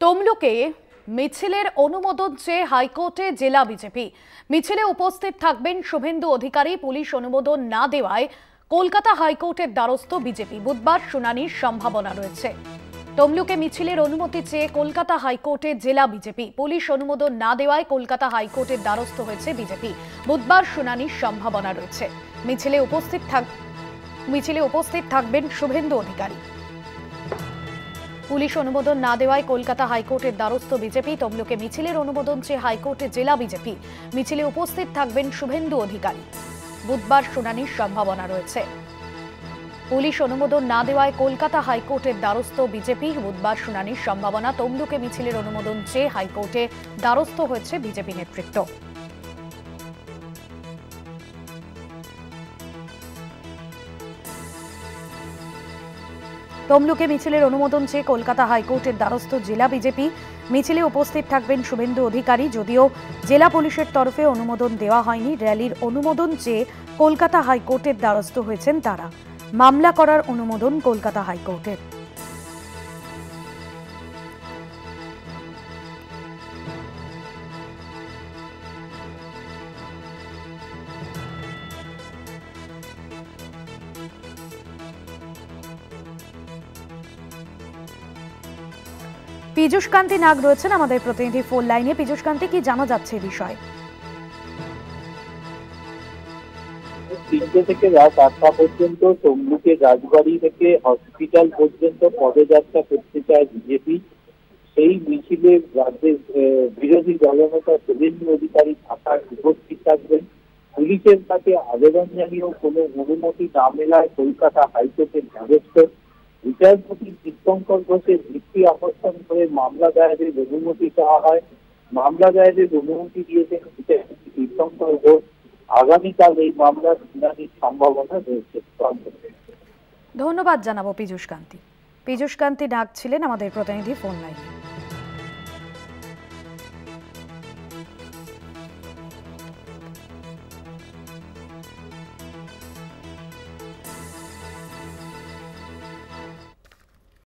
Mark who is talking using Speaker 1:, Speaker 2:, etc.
Speaker 1: তমলুকে মিছিলের অনুমোদন চেয়ে হাইকোর্টে জেলা বিজেপি। মিছিলে উপস্থিত থাকবেন শুভেন্দু অধিকারী। পুলিশ অনুমোদন না দেওয়ায় কলকাতা হাইকোর্টের দ্বারস্থ বিজেপি। বুধবার শুনানির সম্ভাবনা রয়েছে। তমলুকে মিছিলের অনুমতি চেয়ে কলকাতা হাইকোর্টে জেলা বিজেপি। পুলিশ অনুমোদন না দেওয়ায় কলকাতা হাইকোর্টের দ্বারস্থ হয়েছে বিজেপি। বুধবার শুনানির সম্ভাবনা রয়েছে। মিছিলে উপস্থিত থাকবেন শুভেন্দু অধিকারী। পুলিশ অনুমোদন না দেওয়ায় কলকাতা হাইকোর্টের দ্বারস্থ বিজেপি। তমলুকে মিছিলের অনুমোদন চেয়ে হাইকোর্টে জেলা বিজেপি। মিছিলে উপস্থিত থাকবেন শুভেন্দু অধিকারী। বুধবার শুনানির সম্ভাবনা রয়েছে। পুলিশ অনুমোদন না দেওয়ায় কলকাতা হাইকোর্টের দ্বারস্থ বিজেপি। বুধবার শুনানির সম্ভাবনা। তমলুকে মিছিলের অনুমোদন চেয়ে হাইকোর্টে দ্বারস্থ হয়েছে বিজেপি নেতৃত্ব। তমলুকে মিছিলের অনুমোদন চেয়ে কলকাতা হাইকোর্টের দ্বারস্থ জেলা বিজেপি। মিছিলে উপস্থিত থাকবেন শুভেন্দু অধিকারী। যদিও জেলা পুলিশের তরফে অনুমোদন দেওয়া হয়নি, র্যালির অনুমোদন চেয়ে কলকাতা হাইকোর্টের দ্বারস্থ হয়েছেন তারা। মামলা করার অনুমোদন কলকাতা হাইকোর্টের। পীযূষ কান্তি নাগ রয়েছেন আমাদের প্রতিনিধি ফোন লাইনে। পীযূষ কান্তি, কি জানা যাচ্ছে এই বিষয়ে?
Speaker 2: 3টে থেকে রাত 8টা পর্যন্ত তমলুকে রাজবাড়ি থেকে হসপিটাল পর্যন্ত পদযাত্রা করতে চায় বিজেপি। সেই মিছিলে রাজ্যের বিরোধী দলনেতা শুভেন্দু অধিকারী উপস্থিত থাকবেন। পুলিশের কাছে আবেদন জানিয়েও কোনো অনুমতি না মেলায় কলকাতা হাইকোর্টের দ্বারস্থ। বিচারপতি দীপঙ্কর ঘোষের ভিত্তি আকর্ষণ করে মামলা দায়েরের অনুমতি চাওয়া হয়। মামলা দায়েরের অনুমতি দিয়েছেন বিচারপতি দীপঙ্কর ঘোষ। আগামীকাল এই মামলার শুনানির সম্ভাবনা রয়েছে।
Speaker 1: ধন্যবাদ জানাবো পীযূষ কান্তি। পীযূষ কান্তি নাগ ছিলেন আমাদের প্রতিনিধি ফোন লাইনে।